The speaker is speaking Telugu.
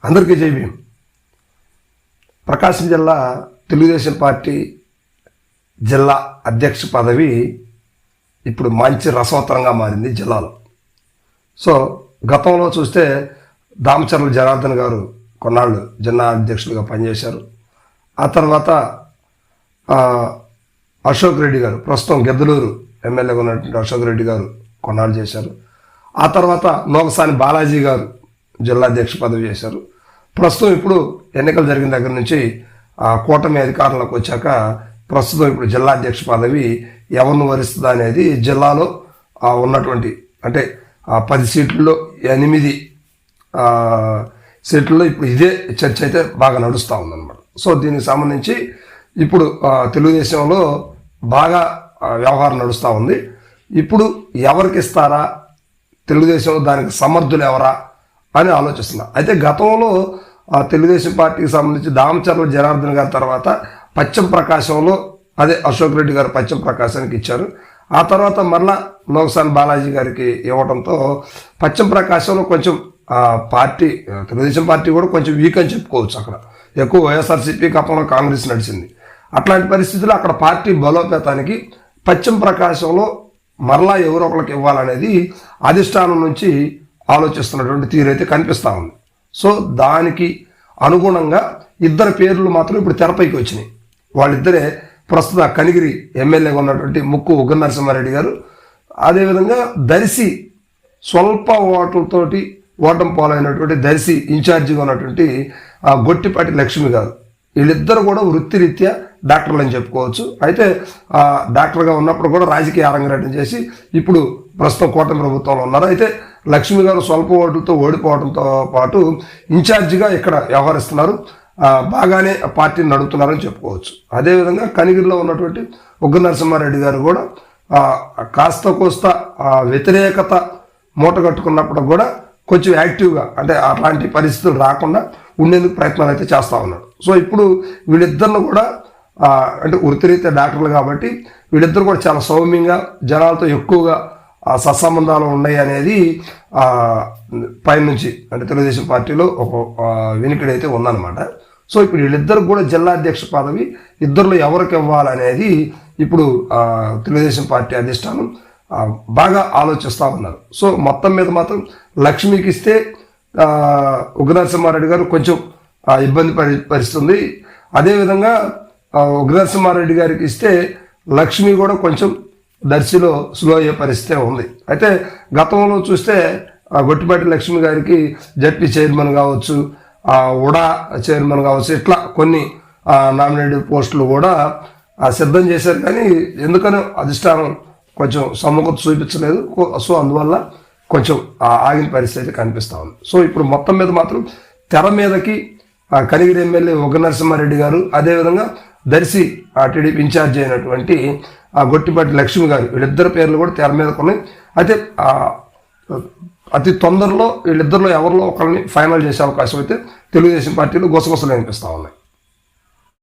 అందరికీ జై భీమ్. ప్రకాశం జిల్లా తెలుగుదేశం పార్టీ జిల్లా అధ్యక్ష పదవి ఇప్పుడు మంచి రసవత్తరంగా మారింది జిల్లాలో. సో గతంలో చూస్తే దామచర్ల జనార్దన్ గారు కొన్నాళ్ళు జిల్లా అధ్యక్షులుగా పనిచేశారు. ఆ తర్వాత అశోక్ రెడ్డి గారు, ప్రస్తుతం గిద్దలూరు ఎమ్మెల్యేగా ఉన్నటువంటి అశోక్ రెడ్డి గారు కొన్నాళ్ళు చేశారు. ఆ తర్వాత నోగసాని బాలాజీ గారు జిల్లా అధ్యక్ష పదవి చేశారు. ప్రస్తుతం ఇప్పుడు ఎన్నికలు జరిగిన దగ్గర నుంచి కూటమి అధికారంలోకి వచ్చాక ప్రస్తుతం ఇప్పుడు జిల్లా అధ్యక్ష పదవి ఎవరిని వరిస్తుందా అనేది జిల్లాలో ఉన్నటువంటి అంటే 10 సీట్లలో 8 సీట్లలో ఇప్పుడు ఇదే చర్చ అయితే బాగా నడుస్తూ ఉందన్నమాట. సో దీనికి సంబంధించి ఇప్పుడు తెలుగుదేశంలో బాగా వ్యవహారం నడుస్తూ ఉంది. ఇప్పుడు ఎవరికి ఇస్తారా, తెలుగుదేశంలో దానికి సమర్థులు ఎవరా అని ఆలోచిస్తున్నా. అయితే గతంలో తెలుగుదేశం పార్టీకి సంబంధించి దామచర్ల జనార్దన్ గారి తర్వాత పశ్చిమ ప్రకాశంలో అదే అశోక్ రెడ్డి గారు పశ్చిమ ప్రకాశానికి ఇచ్చారు. ఆ తర్వాత మరలా నోగసాని బాలాజీ గారికి ఇవ్వడంతో పశ్చిమ ప్రకాశంలో కొంచెం పార్టీ తెలుగుదేశం పార్టీ కూడా కొంచెం వీక్ అని చెప్పుకోవచ్చు. అక్కడ ఎక్కువ వైఎస్ఆర్సీపీ గతంలో కాంగ్రెస్ నడిచింది. అట్లాంటి పరిస్థితుల్లో అక్కడ పార్టీ బలోపేతానికి పశ్చిమ ప్రకాశంలో మరలా ఎవరో ఒకరికి ఇవ్వాలనేది అధిష్టానం నుంచి ఆలోచిస్తున్నటువంటి తీరైతే కనిపిస్తూ ఉంది. సో దానికి అనుగుణంగా 2 పేర్లు మాత్రం ఇప్పుడు తెరపైకి వచ్చినాయి. వాళ్ళిద్దరే ప్రస్తుత కనిగిరి ఎమ్మెల్యేగా ఉన్నటువంటి ముక్కు ఉగ్ర నరసింహారెడ్డి గారు, అదేవిధంగా దర్శి స్వల్ప ఓట్లతోటి ఓటమి పాలైనటువంటి దర్శి ఇన్ఛార్జిగా ఉన్నటువంటి గొట్టిపాటి లక్ష్మి గారు. వీళ్ళిద్దరు కూడా వృత్తిరీత్యా డాక్టర్లు అని చెప్పుకోవచ్చు. అయితే డాక్టర్గా ఉన్నప్పుడు కూడా రాజకీయ అరంగేట్రం చేసి ఇప్పుడు ప్రస్తుతం కూటమి ప్రభుత్వంలో ఉన్నారు. అయితే లక్ష్మి గారు స్వల్ప ఓటులతో ఓడిపోవడంతో పాటు ఇన్ఛార్జిగా ఇక్కడ వ్యవహరిస్తున్నారు. బాగానే పార్టీని నడుపుతున్నారని చెప్పుకోవచ్చు. అదేవిధంగా కనిగిరిలో ఉన్నటువంటి ఉగ్ర నరసింహారెడ్డి గారు కూడా కాస్త కోస్త వ్యతిరేకత మూట కట్టుకున్నప్పుడు కూడా కొంచెం యాక్టివ్గా అంటే అట్లాంటి పరిస్థితులు రాకుండా ఉండేందుకు ప్రయత్నాలు అయితే చేస్తూ ఉన్నారు. సో ఇప్పుడు వీళ్ళిద్దరిని కూడా అంటే వృత్తిరీత్యా డాక్టర్లు కాబట్టి వీళ్ళిద్దరు కూడా చాలా సౌమ్యంగా జనాలతో ఎక్కువగా సత్సంబంధాలు ఉన్నాయి అనేది పైనుంచి అంటే తెలుగుదేశం పార్టీలో ఒక వినికిడి అయితే ఉందన్నమాట. సో ఇప్పుడు వీళ్ళిద్దరికి కూడా జిల్లా అధ్యక్ష పదవి ఇద్దరిలో ఎవరికి ఇవ్వాలనేది ఇప్పుడు తెలుగుదేశం పార్టీ అధిష్టానం బాగా ఆలోచిస్తూ ఉన్నారు. సో మొత్తం మీద మాత్రం లక్ష్మికి ఇస్తే ఉగ్ర నరసింహారెడ్డి గారు కొంచెం ఇబ్బంది పరిస్తుంది. అదేవిధంగా ఉగ్ర నరసింహారెడ్డి గారికి ఇస్తే లక్ష్మి కూడా కొంచెం దర్శిలో స్లో అయ్యే పరిస్థితే ఉంది. అయితే గతంలో చూస్తే గొట్టిపాటి లక్ష్మి గారికి జడ్పీ చైర్మన్ కావచ్చు, ఉడా చైర్మన్ కావచ్చు, ఇట్లా కొన్ని నామినేటెడ్ పోస్టులు కూడా సిద్ధం చేశారు. కానీ ఎందుకనో అధిష్టానం కొంచెం సమ్మకత చూపించలేదు. సో అందువల్ల కొంచెం ఆగిన పరిస్థితి కనిపిస్తూ ఉంది. సో ఇప్పుడు మొత్తం మీద మాత్రం తెర మీదకి కనిగిరి ఎమ్మెల్యే ఉగ్ర నరసింహారెడ్డి గారు, అదేవిధంగా దర్శి టీడీపీ ఇన్ఛార్జ్ అయినటువంటి గొట్టిపాటి లక్ష్మి గారు, వీళ్ళిద్దరు పేర్లు కూడా తెర మీద ఉన్నాయి. అయితే అతి తొందరలో వీళ్ళిద్దరిలో ఎవరిలో ఒకరిని ఫైనల్ చేసే అవకాశం అయితే తెలుగుదేశం పార్టీలో గుసగుసలు అనిపిస్తూ ఉన్నాయి.